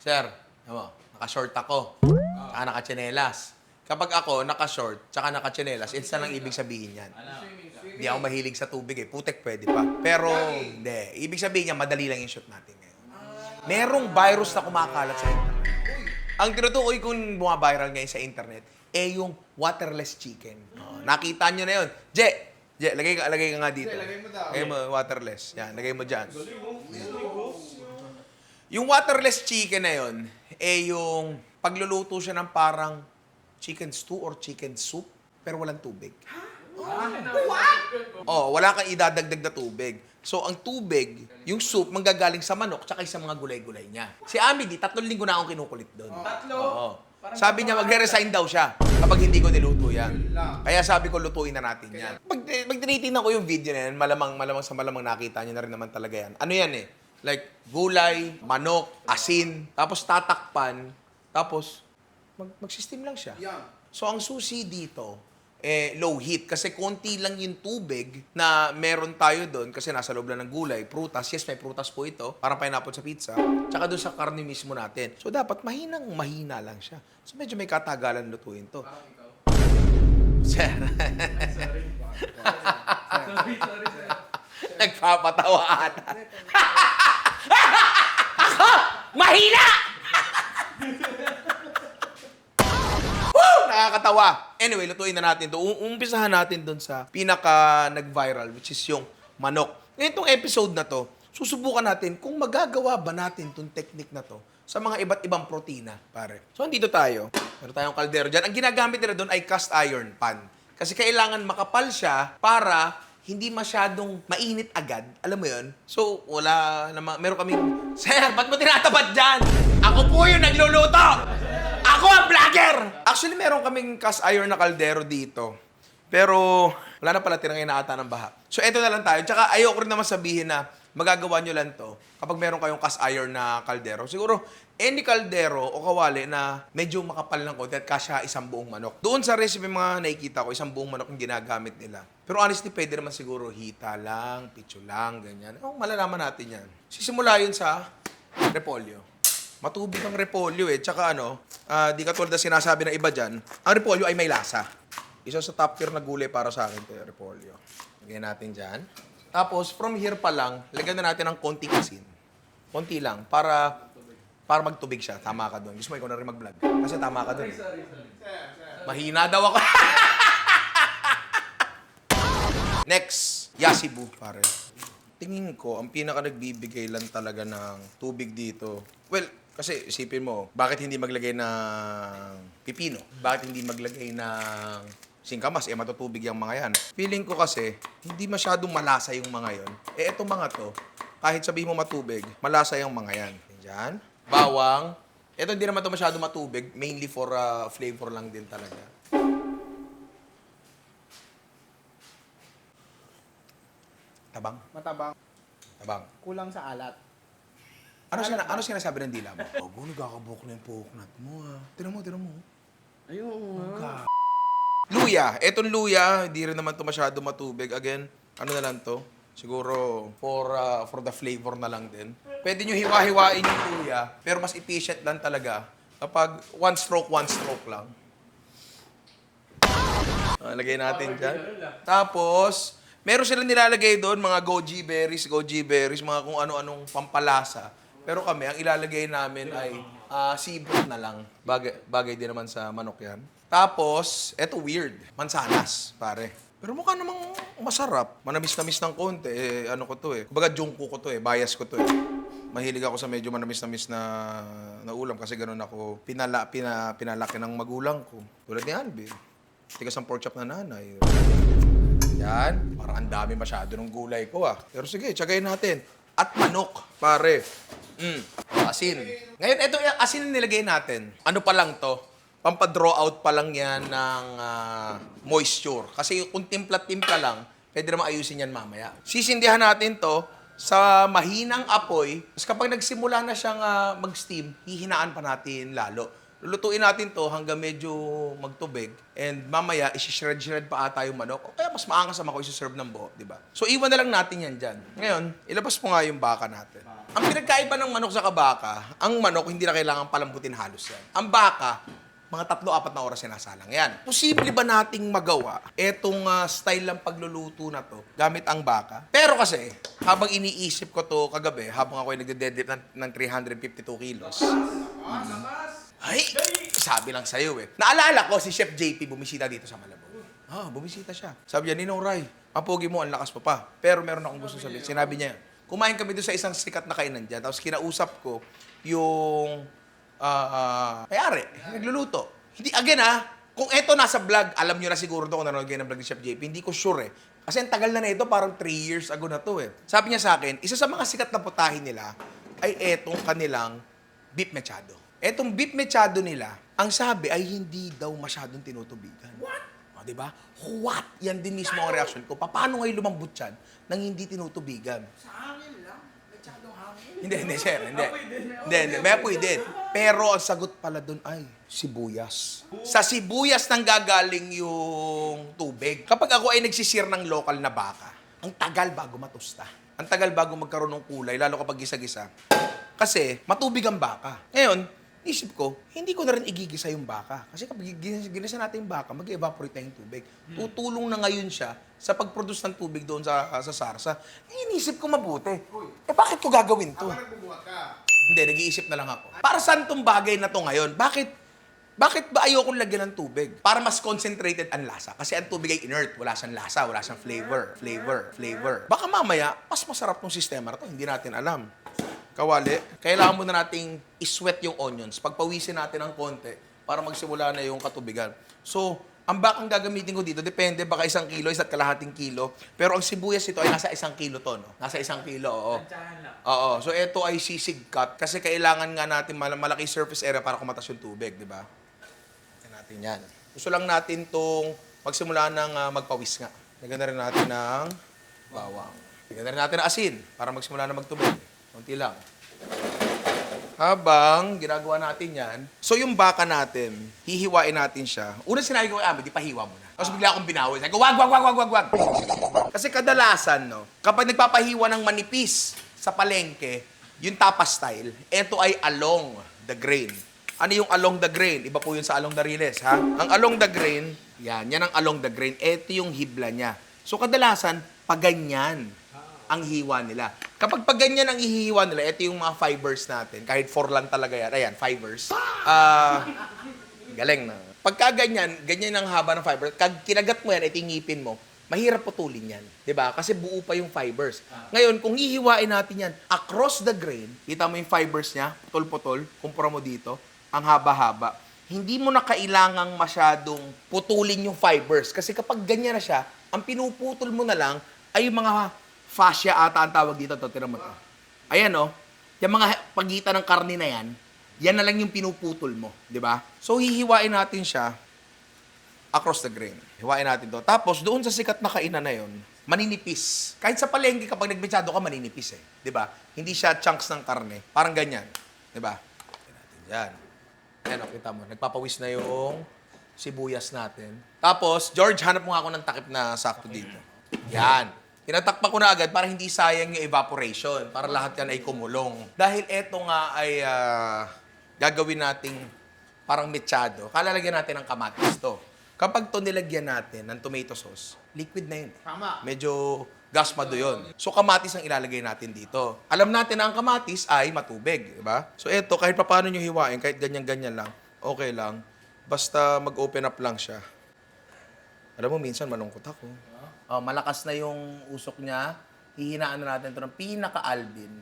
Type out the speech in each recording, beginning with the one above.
Sir, ano, naka-short ako. Tsaka naka-tsinelas. Kapag ako, naka-short, tsaka naka-tsinelas, isa lang ibig sabihin yan. Hindi ako mahilig sa tubig eh. Putek pwede pa. Pero, hindi. Ibig sabihin niya, madali lang yung shoot natin ngayon. Merong virus na kumakalat sa internet. Ang tinutukoy kong bumabiral ngayon sa internet, yung waterless chicken. Nakita nyo na yun. Je, lagay ka nga dito. Lagay mo daw. Lagay mo, waterless. Yan, lagay mo dyan. Yung waterless chicken na yun, yung pagluluto siya ng parang chicken stew or chicken soup, pero walang tubig. Wala kang idadagdag na tubig. So, ang tubig, yung soup, manggagaling sa manok, tsaka sa mga gulay-gulay niya. Si Amity, 3 linggo na akong kinukulit doon. Sabi niya, magre-resign daw siya kapag hindi ko niluto yan. Kaya sabi ko, lutuin na natin yan. Pag tinitingnan ko yung video na yan, malamang nakita niyo na rin naman talaga yan. Ano yan eh? Like, gulay, manok, asin, tapos tatakpan, tapos mag-steam lang siya. So, ang susi dito, low heat. Kasi konti lang yung tubig na meron tayo doon kasi nasa loob lang ng gulay, prutas. Yes, may prutas po ito. Parang pineapple sa pizza. Tsaka doon sa karne mismo natin. So, dapat mahina lang siya. So, medyo may katagalan lutuin to. Sir. Sorry. Nagpapatawa ata. Ako! Mahina! Nakakatawa. Anyway, lutuin na natin ito. Umpisahan natin doon sa pinaka nag-viral, which is yung manok. Ngayon itong episode na to, susubukan natin kung magagawa ba natin itong technique na to sa mga iba't ibang protina, pare. So, andito tayo. Meron tayong kaldero dyan. Ang ginagamit nila doon ay cast iron pan. Kasi kailangan makapal siya para hindi masyadong mainit agad. Alam mo yun? So, wala naman. Meron kaming, Sir, ba't mo tinatapat dyan? Ako po yung nagluluto! Ako ang vlogger! Actually, meron kaming cast iron na kaldero dito. Pero, wala na pala tirang inaata ng baha. So, eto na lang tayo. Tsaka, ayoko rin naman sabihin na magagawa nyo lang to kapag meron kayong cast iron na kaldero. Siguro, any kaldero o kawali na medyo makapal ng konti at kasya isang buong manok. Doon sa recipe mga nakikita ko, isang buong manok yung ginagamit nila. Pero honestly, pwede naman siguro hita lang, picho lang, ganyan. Malalaman natin yan. Sisimula yun sa repolyo. Matubig ang repolyo eh. Tsaka di katulad na sinasabi ng iba dyan, ang repolyo ay may lasa. Isa sa top tier na gulay para sa akin ito yung repolyo. Lagyan natin dyan. Tapos, from here pa lang, lagyan na natin ng konting asin. Konti lang, para magtubig siya. Tama ka doon. Gusto mo ikaw na rin mag-vlog. Kasi tama ka doon. Sorry. Mahina daw ako. Next, yasibu, pare. Tingin ko, ang pinaka nagbibigay lang talaga ng tubig dito. Well, kasi isipin mo, bakit hindi maglagay ng pipino? Bakit hindi maglagay ng singkamas? Matutubig yung mga yan. Feeling ko kasi, hindi masyadong malasa yung mga yon. Etong mga to, kahit sabihin mo matubig, malasa yung mga yan. Diyan. Bawang. Ito hindi naman ito masyadong matubig. Mainly for flavor lang din talaga. Tabang. Matabang. Tabang. Kulang sa alat. Ano sinasabi ng dila mo? Nagkakabok na yung coconut mo ha. Tira mo. Ayun nga. Luya. Etong luya, hindi rin naman ito masyado matubig. Again, ano na lang to? Siguro for the flavor na lang din. Pwede nyo hiwa-hiwain yung luya, pero mas efficient lang talaga kapag one stroke lang. Lagay natin dyan. Tapos, meron silang nilalagay doon, mga goji berries, mga kung ano-anong pampalasa. Pero kami, ang ilalagay namin ay seafood na lang. Bagay din naman sa manok yan. Tapos, eto weird. Mansanas, pare. Pero mukha namang masarap. Manamis-namis ng konti. Ano ko to eh. Kumbaga, jungko ko to eh. Bias ko to eh. Mahilig ako sa medyo manamis-namis na ulam kasi ganun ako pinalaki ng magulang ko. Tulad ni Alvin. Tigas ang pork chop na nanay. Yan. Parang ang dami masyado ng gulay ko ah. Pero sige, tsagayin natin. At manok, pare. Asin. Ngayon, ito yung asin na nilagay natin. Ano pa lang to? Pampa-draw out pa lang yan ng moisture. Kasi kung timpla-timpla lang, pwede naman ayusin yan mamaya. Sisindihan natin to sa mahinang apoy. Tapos kapag nagsimula na siyang mag-steam, hihinaan pa natin lalo. Lulutuin natin to hanggang medyo magtubig. And mamaya, isi-shred pa ata yung manok. O kaya mas maangas naman kung isi-serve ng buo, di ba? So, iwan na lang natin yan dyan. Ngayon, ilabas mo nga yung baka natin. Ang pinagkaiba ng manok sa baka, ang manok hindi na kailangan palambutin halos yan. Ang baka, mga 3-4 na oras sinasalang yan. Posible ba nating magawa etong style ng pagluluto na to gamit ang baka? Pero kasi, habang iniisip ko to kagabi, habang ako ay nagde-deadlift ng 352 kilos, ay, sabi lang sa'yo eh. Naalala ko si Chef JP bumisita dito sa Malabon. Bumisita siya. Sabi niya, Ninong Ray, ang pogi mo, ang lakas pa. Pero meron akong gusto sabihin. Sinabi niya, kumain kami doon sa isang sikat na kainan dyan. Tapos kinausap ko yung may-ari, nagluluto. Hindi, again kung eto nasa vlog, alam niyo na siguro doon kung nanonood kayo ng vlog ni Chef JP. Hindi ko sure eh. Kasi ang tagal na ito, parang 3 years ago na to eh. Sabi niya sa akin, isa sa mga sikat na putahin nila ay etong kanilang beef mechado. Etong beef mechado nila, ang sabi ay hindi daw masyadong tinutubigan. What? O, diba? What? Yan din mismo ang reaction ko. Paano ngayon lumambot yan nang hindi tinutubigan? Sa hangin lang. Mechadong hangin. Hindi, sir. Hindi. May apoy din. Pero ang sagot pala doon ay sibuyas. Sa sibuyas nang gagaling yung tubig. Kapag ako ay nagsisir ng local na baka, ang tagal bago matusta. Ang tagal bago magkaroon ng kulay, lalo kapag gisa-gisa. Kasi matubig ang baka. Ngayon, isip ko, hindi ko na rin igigisa yung baka. Kasi kapag ginisa natin yung baka, mag-evaporate na yung tubig. Tutulong na ngayon siya sa pag-produce ng tubig doon sa sarsa. Inisip ko mabuti. Bakit ko gagawin to? Hindi, nag-iisip na lang ako. Para saan tong bagay na to ngayon? Bakit ba ayokong lagyan ng tubig? Para mas concentrated ang lasa. Kasi ang tubig ay inert. Wala siyang lasa, wala siyang flavor. Baka mamaya, mas masarap tong sistema na to. Hindi natin alam. Kawali, kailangan muna nating iswet yung onions. Pagpawisin natin ng konti para magsimula na yung katubigan. So, ang bakang gagamitin ko dito, depende, baka 1 kilo, 1.5 kilo. Pero ang sibuyas ito ay nasa 1 kilo to, no? Nasa 1 kilo, oo. Oo. So, ito ay sisig cut kasi kailangan nga natin malaki surface area para kumatas yung tubig, di ba? Yan natin yan. Gusto lang natin tong magsimula ng magpawis nga. Lagyan na rin natin ng bawang. Lagyan na rin natin ng asin para magsimula na magtubig. Kunti lang. Habang ginagawa natin yan, so yung baka natin, hihiwain natin siya. Unang sinabi ko, di pahiwa mo na. Tapos bigla akong binawi. Sabi ko, wag. Kasi kadalasan, no, kapag nagpapahiwa ng manipis sa palengke, yung tapa style, ito ay along the grain. Ano yung along the grain? Iba po yun sa along the riles, ha? Ang along the grain, yan ang along the grain. Ito yung hibla niya. So kadalasan, paganyan ang hiwa nila. Kapag ganyan ang ihiwa nila, ito yung mga fibers natin. Kahit 4 lang talaga yan. Ayan, fibers. Galing na. Pagka ganyan ang haba ng fibers. Kag kinagat mo yan, ito yung ngipin mo, mahirap putulin yan. 'Di ba? Kasi buo pa yung fibers. Ngayon, kung hihiwain natin yan across the grain, kita mo yung fibers niya, putol-putol, kumpara mo dito, ang haba-haba. Hindi mo na kailangang masyadong putulin yung fibers. Kasi kapag ganyan na siya, ang pinuputol mo na lang ay yung mga fascia ata ang tawag dito. Tira mo to. Ayan o. Yung mga pagitan ng karne na yan, yan na lang yung pinuputol mo. Di ba? So, hihiwain natin siya across the grain. Hiwain natin to. Tapos, doon sa sikat na kainan na yon, maninipis. Kahit sa palengke, kapag nagmetsado ka, maninipis eh. Di ba? Hindi siya chunks ng karne. Parang ganyan. Di ba? Hiwain natin dyan. Ayan o, kita mo. Nagpapawis na yung sibuyas natin. Tapos, George, hanap mo nga ako ng takip na sakto dito. Yan. Tinatakpan ko na agad para hindi sayang yung evaporation. Para lahat yan ay kumulong. Dahil eto nga ay gagawin nating parang mechado. Kalalagyan natin ng kamatis to. Kapag to nilagyan natin ng tomato sauce, liquid na yun. Tama. Medyo gasmado yun. So kamatis ang ilalagay natin dito. Alam natin na ang kamatis ay matubig. Diba? So eto, kahit paano nyo hiwain, kahit ganyan-ganyan lang, okay lang. Basta mag-open up lang siya. Alam mo, minsan malungkot ako. Malakas na yung usok niya. Hihinaan na natin ito ng pinaka-albin.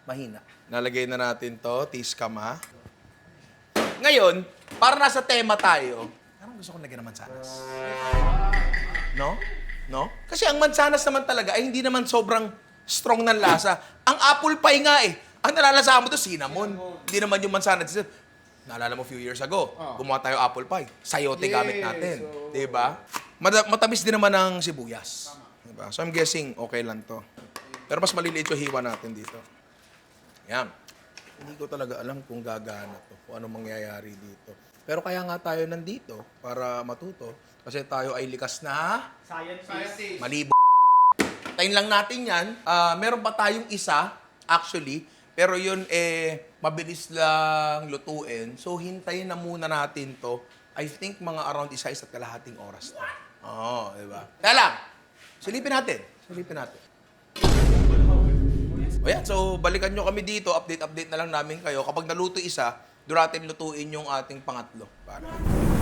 Mahina. Nalagay na natin to, tiskama. Ngayon, para nasa tema tayo, parang gusto kong lagyan ng mansanas. No? No? Kasi ang mansanas naman talaga ay hindi naman sobrang strong ng lasa. Ang apple pie nga eh. Ang nalalasahan mo to, cinnamon. Hindi naman yung mansanas. Naalala mo few years ago, gumawa tayo apple pie. Sayote gamit natin. Diba? Matamis din naman ng sibuyas. Diba? So I'm guessing okay lang to. Pero mas maliliit yung hiwa natin dito. Yan. Hindi ko talaga alam kung gagana to, kung anong mangyayari dito. Pero kaya nga tayo nandito para matuto. Kasi tayo ay likas na Scientist. malibo. Tayin lang natin yan. Meron pa tayong isa, actually, Pero yun, mabilis lang lutuin. So, hintayin na muna natin to. I think mga around 1.5 oras na. Oo, di ba? Kaya lang, silipin natin. O yan, so balikan nyo kami dito, update na lang namin kayo. Kapag naluto isa, doon natin lutuin yung ating pangatlo. Para.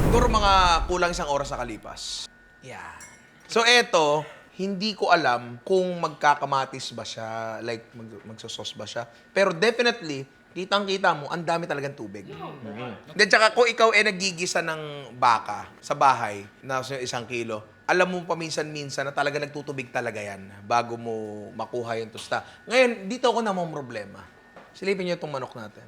Siguro mga kulang 1 oras na kalipas. Yan. So eto, hindi ko alam kung magkakamatis ba siya, like magsasos ba siya. Pero definitely, kitang-kita mo, ang dami talagang tubig. Then tsaka kung ikaw nagigisa ng baka sa bahay, na 1 kilo, alam mo paminsan-minsan na talaga nagtutubig talaga yan bago mo makuha yung tusta. Ngayon, dito ako namang problema. Silipin niyo itong manok natin.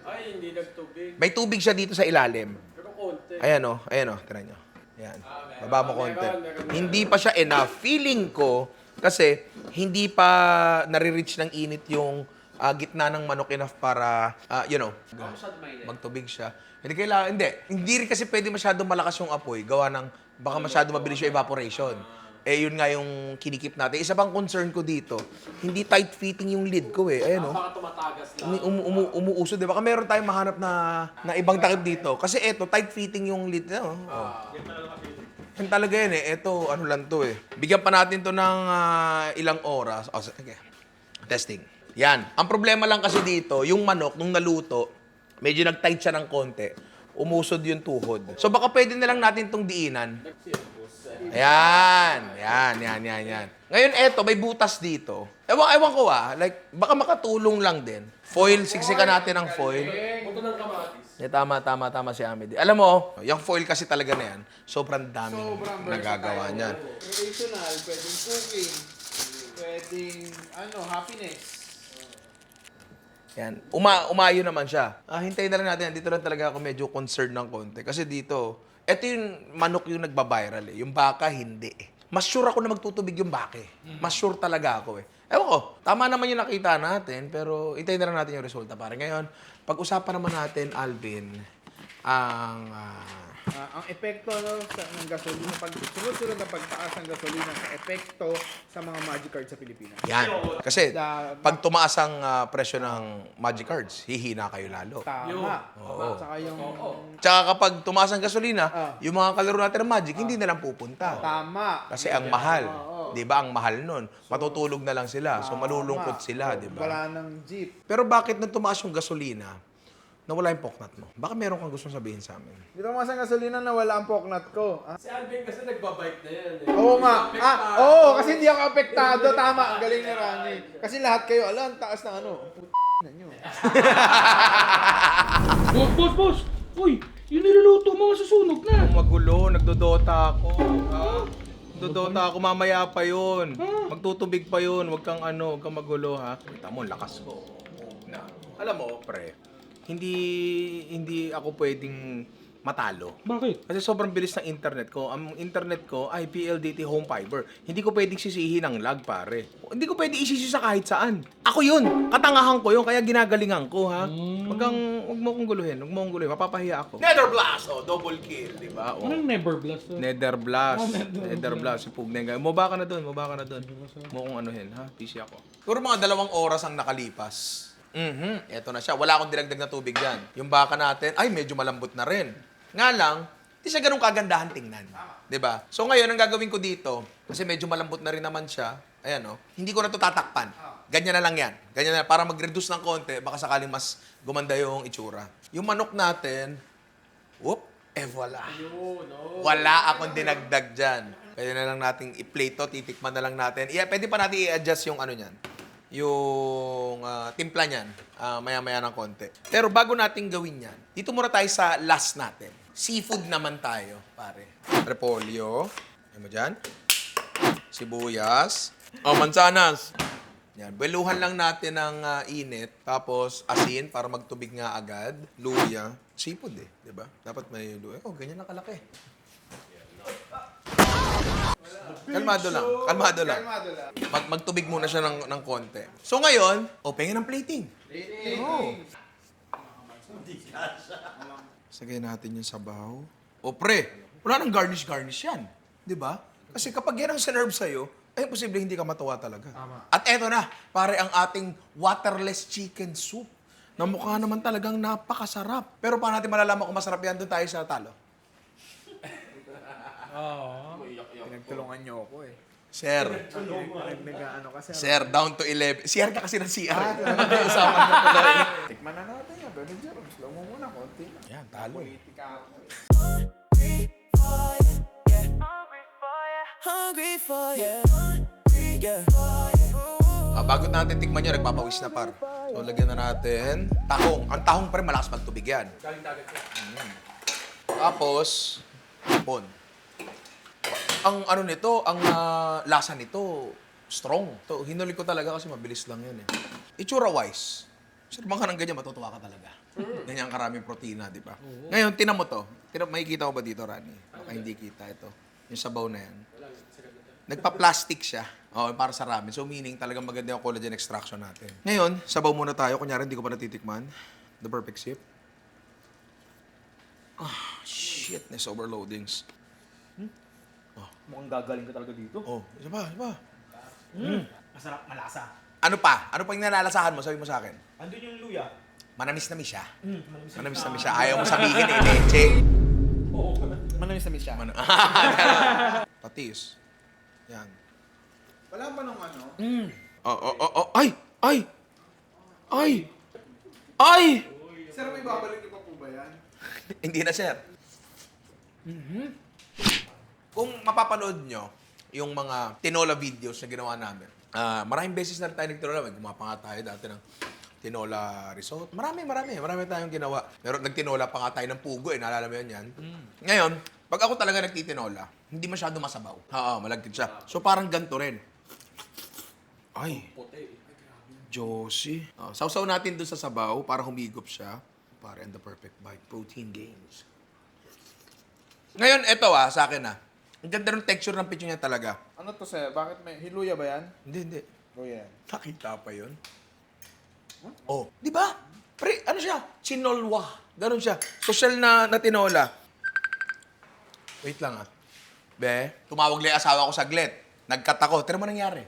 Ay, hindi nagtubig. May tubig siya dito sa ilalim. Pero konti. Ayan o, tira nyo. Ayan. Baba mo konti. meron. Hindi pa siya enough. Feeling ko, kasi hindi pa nare-reach ng init yung gitna ng manok enough para, magtubig siya. Hindi rin kasi pwede masyadong malakas yung apoy. Gawa ng, baka masyado mabilis yung evaporation. Yun nga yung kinikip natin. Isa pang concern ko dito, hindi tight-fitting yung lid ko Ayan o. Baka tumatagas lang. Umuusod, di ba? Baka meron tayong mahanap na ibang takip dito. Kasi eto, tight-fitting yung lid. Yan talaga yan Eto, ano lang to Bigyan pa natin to ng ilang oras. Okay. Testing. Yan. Ang problema lang kasi dito, yung manok, nung naluto, medyo nag-tight siya ng konti. Umusod yung tuhod. So baka pwede na lang natin tong diinan. Ayan. Ngayon, eto, may butas dito. Ewan ko like, baka makatulong lang din. Foil, siksikan natin ng foil. Buto ng kamatis. Tama si Amedy. Alam mo, yung foil kasi talaga na yan, sobrang daming nagagawa niyan. Recreational, pwedeng cooking, pwedeng, happiness. Yan. Umayo naman siya. Hintayin na lang natin. Dito lang talaga ako medyo concerned ng konti. Kasi dito, eto yung manok yung nagbabiral Yung baka, hindi Mas sure ako na magtutubig yung baka Mas sure talaga ako Ewan ko, tama naman yung nakita natin, pero hintayin na lang natin yung resulta. Para ngayon, pag-usapan naman natin, Alvin, ang Ang epekto ng gasolina, sunod-sunod na pagtaas ng gasolina sa epekto sa mga Magic Cards sa Pilipinas. yan. Kasi pag tumaas ang presyo ng Magic Cards, hihina kayo lalo. Tama. Oo. Saka yung... Tsaka kapag tumaas ang gasolina, yung mga kalaro natin ng Magic, hindi na lang pupunta. Tama. Kasi ang mahal. Di ba? Ang mahal nun. Matutulog na lang sila. So malulungkot sila, di ba? Wala ng jeep. Pero bakit nung tumaas yung gasolina, nawala yung poknat mo? Baka meron kang gustong sabihin sa amin. Dito mas ang gasolina na wala ang poknat ko. Si Alvin kasi nagbabike na yan Oo nga. Oo, kasi hindi ako apektado. Tama, ang galing ni Rani. Kasi lahat kayo, ang taas ng na nyo. Boss! Uy, yung niluluto mo masusunog na. Magulo, nagdodota ako. Nagdodota ako, mamaya pa yun. Magtutubig pa yun, huwag kang magulo ha. Kita mo, lakas ko. Na. Alam mo, pre, hindi ako pwedeng matalo. Bakit? Kasi sobrang bilis ng internet ko. Ang internet ko ay PLDT home fiber. Hindi ko pwedeng sisihin ng lag, pare. Hindi ko pwedeng isisi sa kahit saan. Ako yun. Katangahan ko yun. Kaya ginagalingan ko, ha? Huwag mo kong guluhin. Mapapahiya ako. Nether Blast! Double kill, di ba? Anong never blast? Nether Blast. Nether Blast. Si Pugneng. Maba ka na doon. Mo kong anuhin, ha? PC ako. Puro mga 2 oras ang nakalipas. Eto na siya. Wala akong dinagdag na tubig dyan. Yung baka natin, ay, medyo malambot na rin. Nga lang, hindi siya ganun kagandahan tingnan. Diba? So ngayon, ang gagawin ko dito, kasi medyo malambot na rin naman siya, ayan hindi ko na ito tatakpan. Ganyan na lang yan. Ganyan na, para mag-reduce ng konti, baka sakaling mas gumanda yung itsura. Yung manok natin, voila. Wala akong dinagdag dyan. Kaya na lang nating i-plate to, titikman na lang natin. Pwede pa natin i-adjust yung yung timpla niyan, maya-maya ng konti. Pero bago natin gawin yan, dito muna tayo sa last natin. Seafood naman tayo, pare. Repolyo. Ayan mo dyan. Sibuyas. Mansanas. Yan. Beluhan lang natin ng init. Tapos asin para magtubig nga agad. Luya. Seafood di ba? Dapat may luya. Ganyan na kalaki. Kalmado lang. Magtubig muna siya ng konti. So ngayon, pengin ng plating. Sagay natin yung sabaw. Pre, wala nang garnish yan. Di ba? Kasi kapag yan ang sinerve sa'yo, ay posible hindi ka matuwa talaga. Tama. At eto na, pare, ang ating waterless chicken soup na mukha naman talagang napakasarap. Pero paano natin malalaman kung masarap yan? Doon tayo sa talo. Pinagtulungan niyo ako eh. Sir, Nag-ano ka, sir? sir, down to 11. CR ka kasi ng CR. Tikman na natin yan. Brother Jerome, slow mo muna. Konti lang. Yan, talo eh. Politika ako. Hungry for you. Yeah. Bago natin tikman nyo, nagpapawis na par. So, lagyan na natin tahong. Ang tahong pa rin malakas magtubig yan. Galing dagat ko. Tapos, hipon. Ang ano nito, ang lasa nito, strong. To, hinuli ko talaga kasi mabilis lang yan eh. Itsura-wise, sirman ka ng ganyan, matutuwa ka talaga. Ganyan karaming protina, di ba? Ngayon, tinan mo to. Makikita ko ba dito, Rani? Baka hindi kita ito. Yung sabaw na yan. Nagpa-plastic siya. Oh, para sa ramen. So, meaning talagang maganda yung collagen extraction natin. Ngayon, sabaw muna tayo. Kunyari, hindi ko pa natitikman. The perfect sip. Ah, shitness overloadings. Mukhang gagaling ka talaga dito. Oh, isa pa, isa pa. Masarap, malasa. Ano pa? Ano pa yung nalalasahan mo? Sabi mo sa akin. Andun yung luya. Manamis-namis siya. Manamis. Manamis-namis siya. Ayaw mo sabihin eh, leche. Manamis na miss siya. Patis. Yan. Wala ba nung ano? Oh. Ay! Ay! Ay! Ay! Sir, may babalik niyo pa po ba yan? Hindi na, sir. Kung mapapanood nyo yung mga tinola videos na ginawa namin, maraming beses na rin tayo nagtinola. May gumawa pa nga tayo dati ng tinola risotto. Marami tayong ginawa. Pero nagtinola pa nga tayo ng pugo eh. Naalala mo yun yan? Ngayon, pag ako talaga nagtitinola, hindi masyado masabaw. Oo, malagkit siya. So parang ganito rin. Ay, Puti. juicy. Sausaw natin dun sa sabaw para humigop siya. Para and the perfect bite. Protein gains. Ngayon, eto sa akin Ang ganda ng texture ng picho niya talaga. Ano to, sir? Bakit may hiluya ba yan? Hindi. Luya yan. Nakita pa yun. Oh, di ba? Pre, ano siya? Chinolwa. Ganon siya. Social na tinola. Wait lang Be, tumawag lang yung asawa ko saglit. Nag-cut ako. Tira mo nangyari.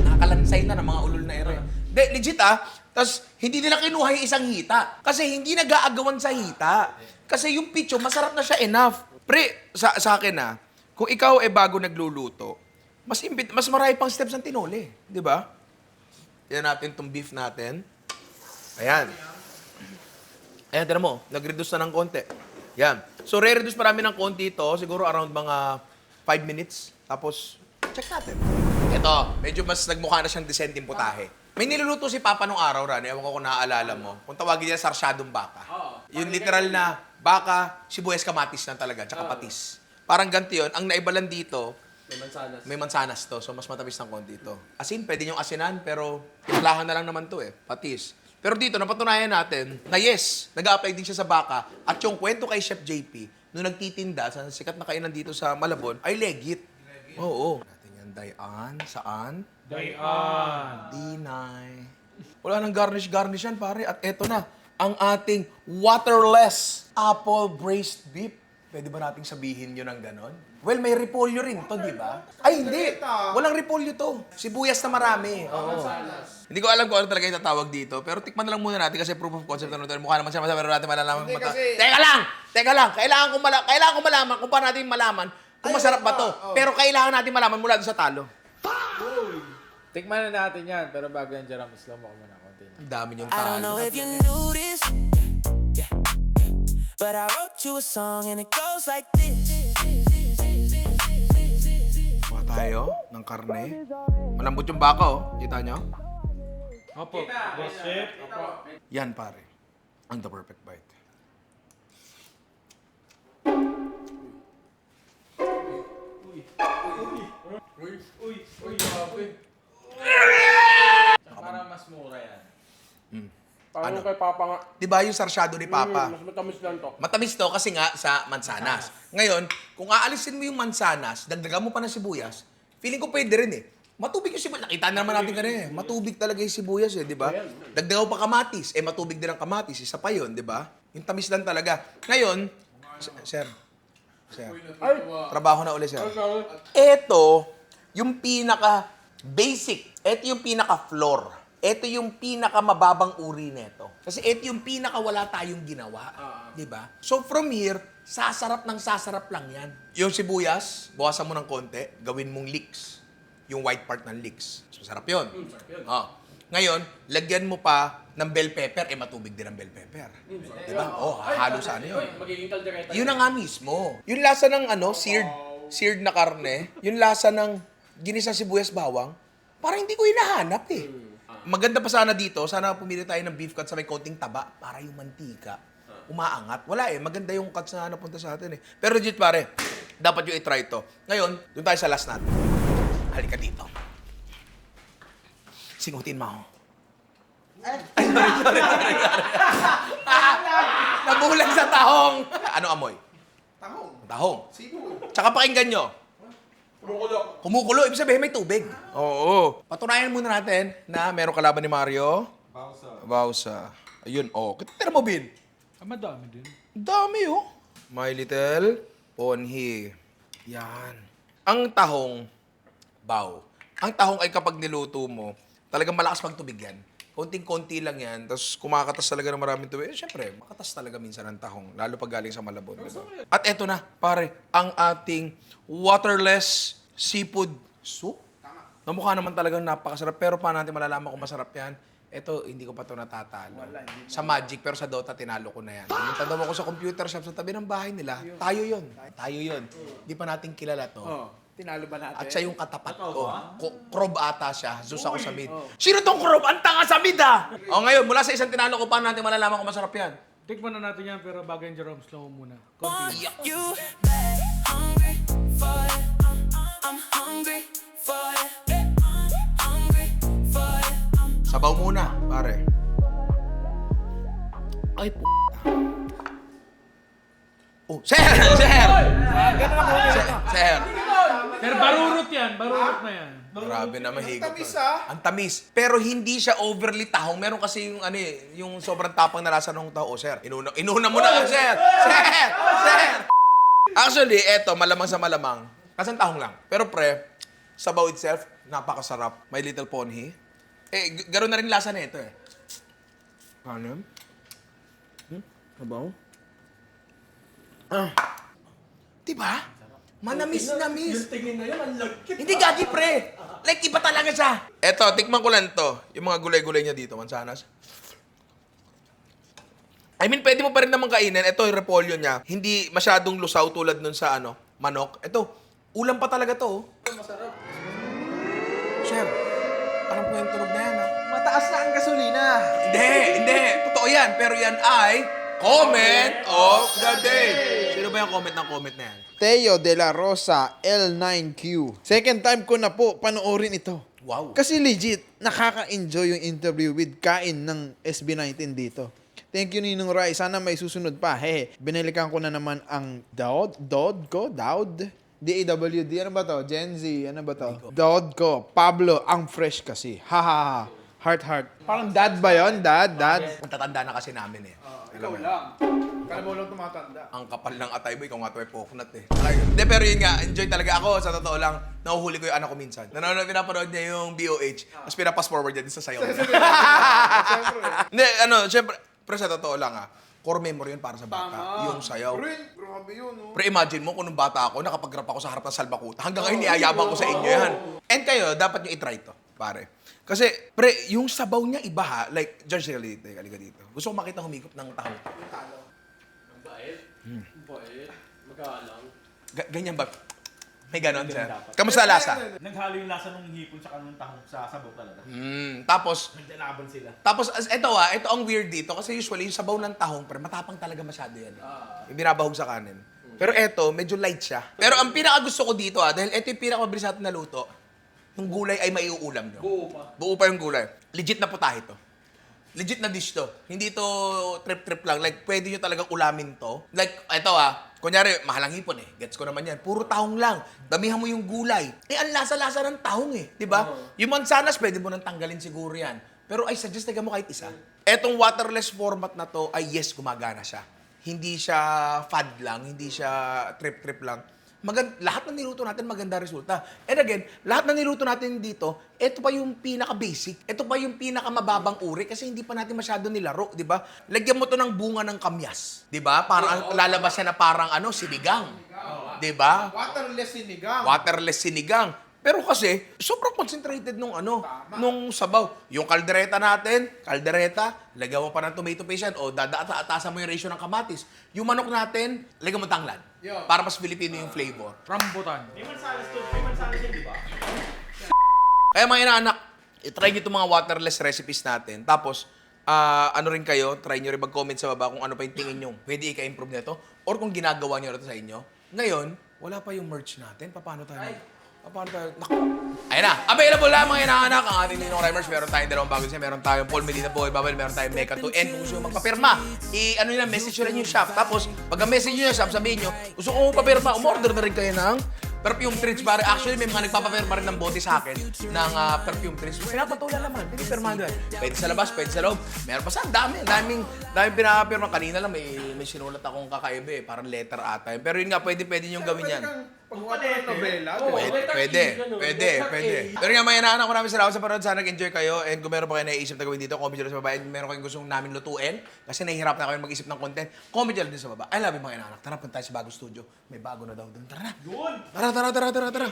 Nakakalansay na ng mga ulol na ere. De, legit Tapos, hindi nila kinuha yung isang hita. Kasi hindi nag-aagawan sa hita. Kasi yung picho, masarap na siya enough. Pre, sa akin kung ikaw bago nagluluto, mas marami pang steps ng tinole. Di ba? Yan natin itong beef natin. Ayan. Ayan, tira mo. Nag-reduce na ng konti. Yan. So, re-reduce pa namin ng konti ito. Siguro around mga 5 minutes. Tapos, check natin. Ito, medyo mas nagmukha na siyang disenteng putahe. May niluluto si Papa nung araw, Ran. Ewan ko kung naaalala mo. Kung tawagin niya sarsyadong baka. Yung literal na baka, sibuyas kamatis lang talaga, tsaka patis. Parang ganito yun. Ang naibalan dito, May mansanas. may mansanas to, so mas matamis ng konti to. Asin, pwede niyong asinan, pero timplahan na lang naman to patis. Pero dito, napatunayan natin na yes, nag-a-apply din siya sa baka. At yung kwento kay Chef JP, nung nagtitinda sa sikat na kainan dito sa Malabon, ay legit. Oo. Natin yan, Dayan. Saan? Dayan. Dinay. Wala nang garnish yan, pare. At eto na, ang ating waterless apple braised beef. Pwede ba nating sabihin yun ng ganon? Well, may repolyo rin to, di ba? Ay, hindi. Walang repolyo to. Sibuyas na marami. Oo. Hindi ko alam kung ano talaga yung tatawag dito. Pero tikman na lang muna natin kasi proof of concept na natin. Mukha naman siya masama, pero natin malalaman. Hindi kasi- Teka lang! Kailangan ko malaman kung paano natin malaman kung masarap ba to. Pero kailangan natin malaman mula doon sa talo. Tikman na natin yan. Pero bago yan, Jerome, slow mo ko muna. Konti na. Ang dami yung I don't know talo. if you knew this, yeah. But I wrote you a song and it goes like this. Kuha tayo ng karne. Malambot yung baka, Kita nyo? Opo. Boss chef. Yan, pare. Ang the perfect bite. Uy, grabe. Para mas mura yan. Parang Ano? kay Papa nga. Di ba yung sarsyado ni Papa? Mas matamis lang to. Matamis to kasi nga sa mansanas. Ngayon, kung aalisin mo yung mansanas, dagdagan mo pa ng sibuyas, feeling ko pwede rin Matubig yung sibuyas. Nakita na naman natin kanina Matubig talaga yung sibuyas di ba? Dagdagan mo pa kamatis. Matubig din ang kamatis. Isa pa yun, di ba? Yung tamis lang talaga. Ngayon, sir. Ay! Trabaho na uli, sir. Sorry. Eto, yung pinaka-basic. Ito yung pinaka-floor. Ito yung pinaka-mababang uri nito. Kasi ito yung pinaka-wala tayong ginawa. Di ba? So from here, sasarap ng sasarap lang yan. Yung sibuyas, bawasan mo ng konti, gawin mong leeks. Yung white part ng leeks. So, masarap yun. Ngayon, lagyan mo pa ng bell pepper, matubig din ang bell pepper. Di ba? Halo sa ano yun. Magiging kaldereta. Yun na nga mismo. Yung lasa ng seared na karne, yung lasa ng ginisa sibuyas bawang, parang hindi ko hinahanap eh. Maganda pa sana dito, sana pumili tayo ng beef cut sa may konting taba para yung mantika umaangat. Wala eh, maganda yung cuts na napunta sa atin eh. Pero legit pare, dapat yung i-try ito. Ngayon, doon tayo sa last natin. Halika dito. Singutin mo ako. Sorry. Nabulag sa tahong. Ano amoy? Tahong. Tsaka pakinggan nyo. Kumukulo. Ibig sabihin may tubig. Oo. Patunayan muna natin na meron kalaban ni Mario. Bausa. Ayun. Tira mo, Bin. Madami din. Dami, oh. My Little Pony. Yan. Ang tahong, ang tahong ay kapag niluto mo, talagang malakas magtubig yan. Konting-konti lang yan, tapos kumakatas talaga ng maraming tubig. Siyempre, makatas talaga minsan ang tahong, lalo pag galing sa Malabon. Diba? At eto na, pare, ang ating waterless seafood soup. Namukha naman talagang napakasarap, pero paano natin malalaman kung masarap yan? Eto, hindi ko pa ito natatalo. Sa Magic, pero sa Dota, tinalo ko na yan. Yung tanong ko sa computer shop sa tabi ng bahay nila, tayo yun. Hindi pa natin kilala to. Tinalo ba natin? At siya yung katapat ko. Krob ata siya. Zeus ako sa mid. Sino tong krob? Ang tanga sa mid ah! Ngayon, mula sa isang tinalo ko, paano natin malalaman kung masarap yan? Tikman na natin yan, pero bago yung Jerome, slow mo muna. Konti. You bad, hungry for it. I'm hungry for it. Hungry for it. Sabaw muna, pare. Ay, p***. Sir! Pero barurot yan, barurot na yan. Grabe na mahigop. Tamis, ah. Ang tamis. Pero hindi siya overly tahong. Meron kasi yung yung sobrang tapang na lasa ng taho. Sir, inuna mo na, sir! Sir! Actually, eto, malamang sa malamang. Kasi ang tahong lang. Pero pre, sabaw itself, napakasarap. My Little Pony. Gano'n na rin lasa na ito eh. Ano? Sabaw? Diba? Manamis-namis. Yung tingin na yun, ang lagkit. Hindi gagi, pre. Like, iba talaga siya. Eto, tikman ko lang to. Yung mga gulay-gulay niya dito, mansanas. I mean, pwede mo pa rin naman kainin. Ito, yung repolyo niya. Hindi masyadong lusaw tulad nun sa manok. Ito, ulam pa talaga to. Masarap. Sir, parang po yung tunog na yan, ha? Mataas na ang gasolina. Hindi. Totoo yan. Pero yan ay comment of the day. Sino ba yung comment na yan? Teo de la Rosa, L9Q. Second time ko na po panoorin ito. Wow. Kasi legit, nakaka-enjoy yung interview with Kain ng SB19 dito. Thank you, Ninong Rai. Sana may susunod pa. Binalikan ko na naman ang Daud? D-A-W-D. Ano ba to? Gen Z. Ano ba to? Daud ko. Pablo, ang fresh kasi. Ha ha ha. Heart. Parang dad ba yon? Dad? Ang tatanda na kasi namin eh. Ikaw lang. Kala mo lang tumatanda. Ang kapal ng atay mo, ikaw nga ito ay poknat eh. Hindi, pero yun nga, enjoy talaga ako. Sa totoo lang, nahuhuli ko yung anak ko minsan. Pinapanood niya yung BOH, tapos pinapass forward niya din sa sayaw. Hindi, syempre, pero sa totoo lang core memory yun para sa bata. Yung sayaw. Grabe yun, no? Pero imagine mo kung nung bata ako, nakapag-rap ako sa harap ng salbakuta. Hanggang ngayon, niayabang ko sa inyo yan. And kayo, dapat nyo itry to, pare. Kasi, pre, yung sabaw niya iba ha. Like, George, halika dito. Gusto ko makita humigop ng tahong. Ang bait. Bait. Magalang. Ganyan ba? May ganon, sir. Kamusta lasa? Naghalo yung lasa ng hipon sa kanong tahong sa sabaw talaga. Tapos, Naglalaban sila. ito ang weird dito. Kasi usually, yung sabaw ng tahong, pre, matapang talaga masyado yan. Yung binabahog sa kanin. Pero ito, medyo light siya. Pero ang pinaka-gusto ko dito dahil ito yung pinaka-mabilis natin na luto, yung gulay ay maiuulam nyo. Buo pa yung gulay. Legit na putahe to. Legit na dish to. Hindi to trip-trip lang. Like, pwede nyo talagang ulamin to. Like, ito kunyari, mahalang hipon eh. Gets ko naman yan. Puro tahong lang. Damihan mo yung gulay. Ang lasa-lasa ng tahong eh. Diba? Yung mansanas, pwede mo nang tanggalin siguro yan. Pero I suggest na mo kahit isa. Etong waterless format na to, ay yes, gumagana siya. Hindi siya fad lang. Hindi siya trip-trip lang. lahat ng niluto natin maganda resulta. And again, lahat ng niluto natin dito, ito pa yung pinaka-basic. Ito pa yung pinaka-mababang uri kasi hindi pa natin masyado nilaro, di ba? Lagyan mo to ng bunga ng kamyas, di ba? Parang lalabas siya na parang sinigang. Di ba? Waterless sinigang. Waterless sinigang. Pero kasi, sobrang concentrated nung nung sabaw. Yung kaldereta natin, lagyan mo pa ng tomato paste yan, o atasan mo yung ratio ng kamatis. Yung manok natin, lagyan mo tanglad. Para mas Filipino yung flavor. Rambutan. May mansanas to, may mansanas yan, di ba? Kaya mga inaanak, i-try nyo itong mga waterless recipes natin. Tapos, ano rin kayo, try nyo rin mag-comment sa baba kung ano pa yung tingin nyo. Pwede i-improve nito. Or kung ginagawa nyo na ito sa inyo. Ngayon, wala pa yung merch natin. Paano tayo? Naku. Ayun na. Available lang mga inaanak. Ang ating Ninong Rhymers. Meron tayong dalawang bago siya. Meron tayong Paul Medina Boy Babel. Meron tayong Mecha 2. And kung gusto nyo magpapirma, message nyo rin yung shop. Tapos, pag message nyo yung shop, sabihin nyo, gusto ko magpapirma, umorder na rin kayo ng perfume treats. Actually, may mga nagpapapirma rin ng bote sa akin ng perfume treats. Pinapatulan naman. Pwede pirma doon. Pwede sa labas, pwede sa loob. Meron pa sa daming pinapapirma. Kanina lang may sinulat akong kakaiba eh. Parang letter ata. Pero yun nga, pwede nyo gawin yan. Pagbuhat ng nobela. Pwede. Pero nga, mga inaanak, maraming salamat sa panood. Sana nag-enjoy kayo. And kung meron pa kayo naisip na gawin dito, comment nyo sa baba. And meron kayong gustong namin lutuin, kasi nahihirap na kayo mag-isip ng content, comment nyo din sa baba. I love you, mga inaanak. Tara, punta tayo sa bagong studio. May bago na daw doon. Tara na. Tara.